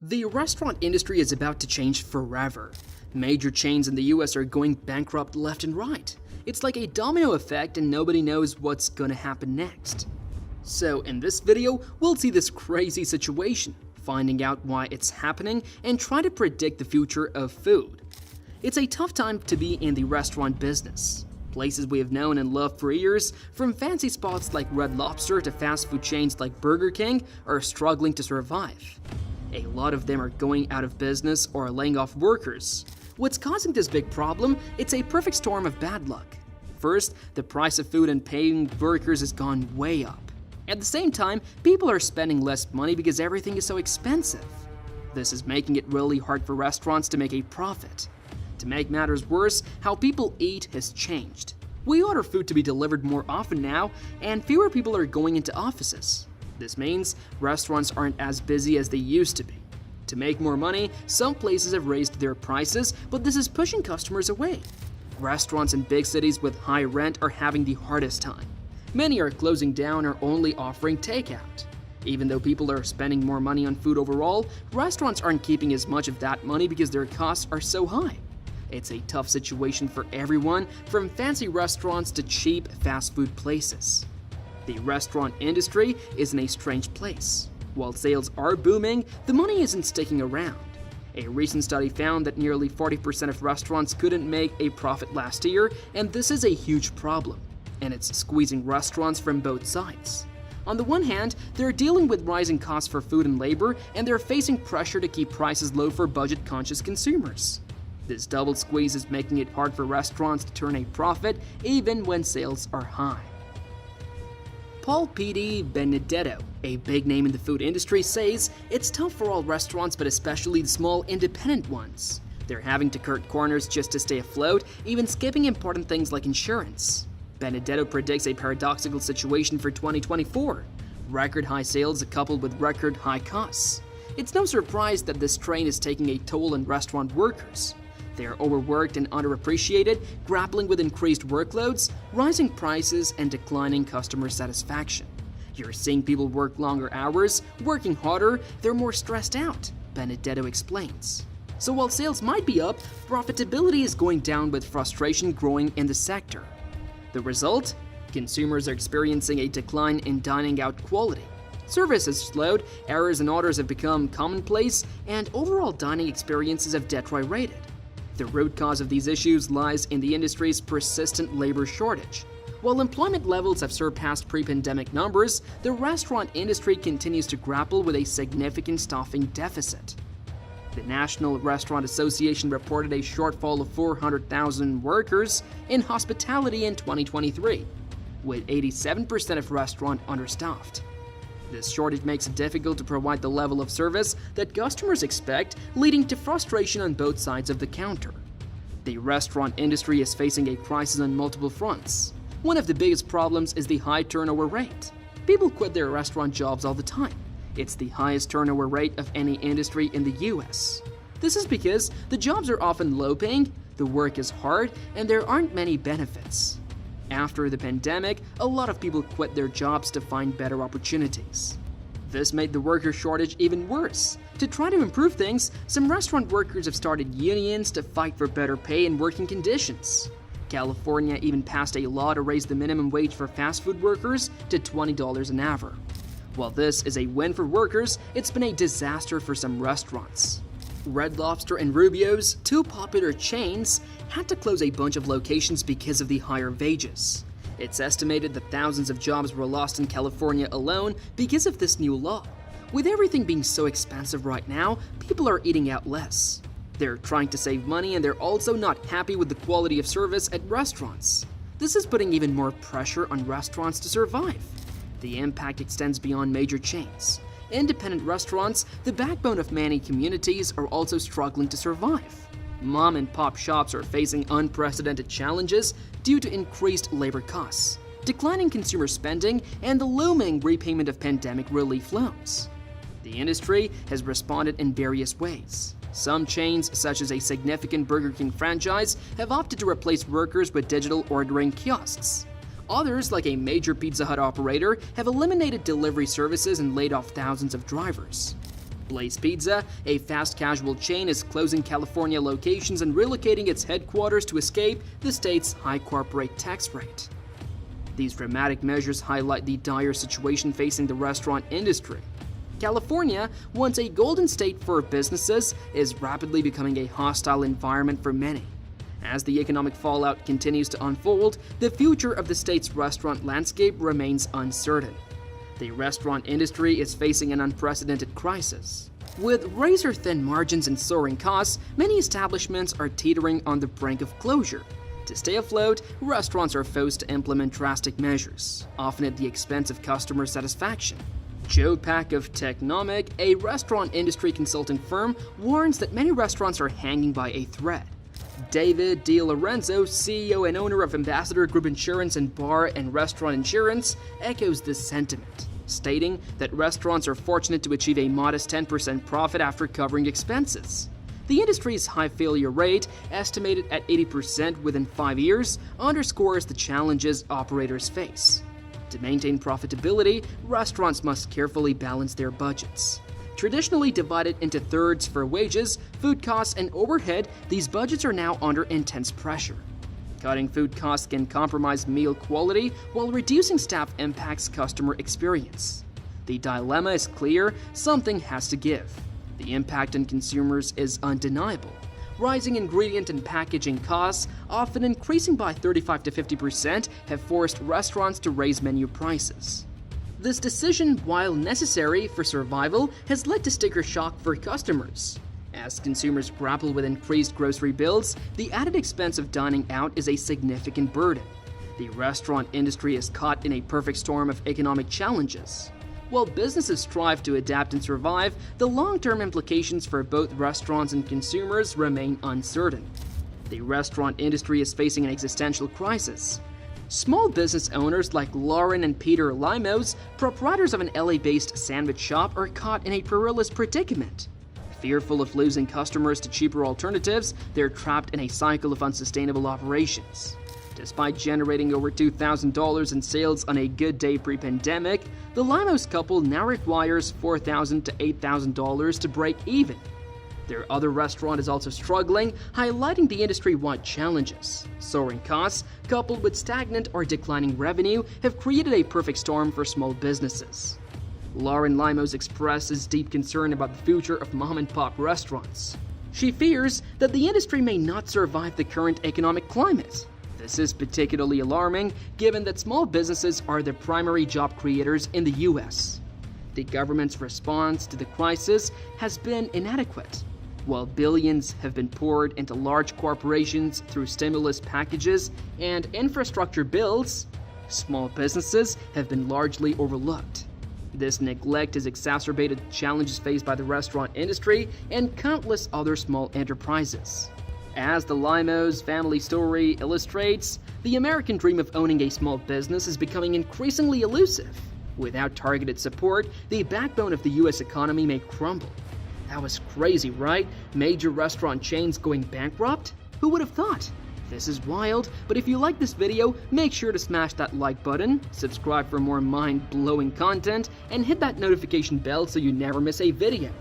The restaurant industry is about to change forever. Major chains in the US are going bankrupt left and right. It's like a domino effect and nobody knows what's gonna happen next. So in this video, we'll see this crazy situation, finding out why it's happening, and try to predict the future of food. It's a tough time to be in the restaurant business. Places we have known and loved for years, from fancy spots like Red Lobster to fast food chains like Burger King, are struggling to survive. A lot of them are going out of business or laying off workers. What's causing this big problem? It's a perfect storm of bad luck. First, the price of food and paying workers has gone way up. At the same time, people are spending less money because everything is so expensive. This is making it really hard for restaurants to make a profit. To make matters worse, how people eat has changed. We order food to be delivered more often now, and fewer people are going into offices. This means restaurants aren't as busy as they used to be. To make more money, some places have raised their prices, but this is pushing customers away. Restaurants in big cities with high rent are having the hardest time. Many are closing down or only offering takeout. Even though people are spending more money on food overall, restaurants aren't keeping as much of that money because their costs are so high. It's a tough situation for everyone, from fancy restaurants to cheap fast food places. The restaurant industry is in a strange place. While sales are booming, the money isn't sticking around. A recent study found that nearly 40% of restaurants couldn't make a profit last year, and this is a huge problem, and it's squeezing restaurants from both sides. On the one hand, they're dealing with rising costs for food and labor, and they're facing pressure to keep prices low for budget-conscious consumers. This double squeeze is making it hard for restaurants to turn a profit even when sales are high. Paul P.D. Benedetto, a big name in the food industry, says it's tough for all restaurants, but especially the small independent ones. They're having to cut corners just to stay afloat, even skipping important things like insurance. Benedetto predicts a paradoxical situation for 2024. Record high sales coupled with record high costs. It's no surprise that this strain is taking a toll on restaurant workers. They are overworked and underappreciated, grappling with increased workloads, rising prices, and declining customer satisfaction. You're seeing people work longer hours, working harder, they're more stressed out, Benedetto explains. So while sales might be up, profitability is going down with frustration growing in the sector. The result? Consumers are experiencing a decline in dining out quality. Service has slowed, errors and orders have become commonplace, and overall dining experiences have deteriorated. The root cause of these issues lies in the industry's persistent labor shortage. While employment levels have surpassed pre-pandemic numbers, the restaurant industry continues to grapple with a significant staffing deficit. The National Restaurant Association reported a shortfall of 400,000 workers in hospitality in 2023, with 87% of restaurants understaffed. This shortage makes it difficult to provide the level of service that customers expect, leading to frustration on both sides of the counter. The restaurant industry is facing a crisis on multiple fronts. One of the biggest problems is the high turnover rate. People quit their restaurant jobs all the time. It's the highest turnover rate of any industry in the US. This is because the jobs are often low-paying, the work is hard, and there aren't many benefits. After the pandemic, a lot of people quit their jobs to find better opportunities. This made the worker shortage even worse. To try to improve things, some restaurant workers have started unions to fight for better pay and working conditions. California even passed a law to raise the minimum wage for fast food workers to $20 an hour. While this is a win for workers, it's been a disaster for some restaurants. Red Lobster and Rubio's, two popular chains, had to close a bunch of locations because of the higher wages. It's estimated that thousands of jobs were lost in California alone because of this new law. With everything being so expensive right now, people are eating out less. They're trying to save money, and they're also not happy with the quality of service at restaurants. This is putting even more pressure on restaurants to survive. The impact extends beyond major chains. Independent restaurants, the backbone of many communities, are also struggling to survive. Mom-and-pop shops are facing unprecedented challenges due to increased labor costs, declining consumer spending, and the looming repayment of pandemic relief loans. The industry has responded in various ways. Some chains, such as a significant Burger King franchise, have opted to replace workers with digital ordering kiosks. Others, like a major Pizza Hut operator, have eliminated delivery services and laid off thousands of drivers. Blaze Pizza, a fast casual chain, is closing California locations and relocating its headquarters to escape the state's high corporate tax rate. These dramatic measures highlight the dire situation facing the restaurant industry. California, once a golden state for businesses, is rapidly becoming a hostile environment for many. As the economic fallout continues to unfold, the future of the state's restaurant landscape remains uncertain. The restaurant industry is facing an unprecedented crisis. With razor-thin margins and soaring costs, many establishments are teetering on the brink of closure. To stay afloat, restaurants are forced to implement drastic measures, often at the expense of customer satisfaction. Joe Pack of Technomic, a restaurant industry consulting firm, warns that many restaurants are hanging by a thread. David DiLorenzo, CEO and owner of Ambassador Group Insurance and Bar and Restaurant Insurance, echoes this sentiment, stating that restaurants are fortunate to achieve a modest 10% profit after covering expenses. The industry's high failure rate, estimated at 80% within 5 years, underscores the challenges operators face. To maintain profitability, restaurants must carefully balance their budgets. Traditionally divided into thirds for wages, food costs, and overhead, these budgets are now under intense pressure. Cutting food costs can compromise meal quality, while reducing staff impacts customer experience. The dilemma is clear: something has to give. The impact on consumers is undeniable. Rising ingredient and packaging costs, often increasing by 35 to 50%, have forced restaurants to raise menu prices. This decision, while necessary for survival, has led to sticker shock for customers. As consumers grapple with increased grocery bills, the added expense of dining out is a significant burden. The restaurant industry is caught in a perfect storm of economic challenges. While businesses strive to adapt and survive, the long-term implications for both restaurants and consumers remain uncertain. The restaurant industry is facing an existential crisis. Small business owners like Lauren and Peter Limos, proprietors of an LA-based sandwich shop, are caught in a perilous predicament. Fearful of losing customers to cheaper alternatives, they're trapped in a cycle of unsustainable operations. Despite generating over $2,000 in sales on a good day pre-pandemic, the Limos couple now requires $4,000 to $8,000 to break even. Their other restaurant is also struggling, highlighting the industry-wide challenges. Soaring costs, coupled with stagnant or declining revenue, have created a perfect storm for small businesses. Lauren Limos expresses deep concern about the future of mom-and-pop restaurants. She fears that the industry may not survive the current economic climate. This is particularly alarming, given that small businesses are the primary job creators in the U.S. The government's response to the crisis has been inadequate. While billions have been poured into large corporations through stimulus packages and infrastructure bills, small businesses have been largely overlooked. This neglect has exacerbated challenges faced by the restaurant industry and countless other small enterprises. As the Limos family story illustrates, the American dream of owning a small business is becoming increasingly elusive. Without targeted support, the backbone of the U.S. economy may crumble. That was crazy, right? Major restaurant chains going bankrupt? Who would have thought? This is wild, but if you like this video, make sure to smash that like button, subscribe for more mind-blowing content, and hit that notification bell so you never miss a video.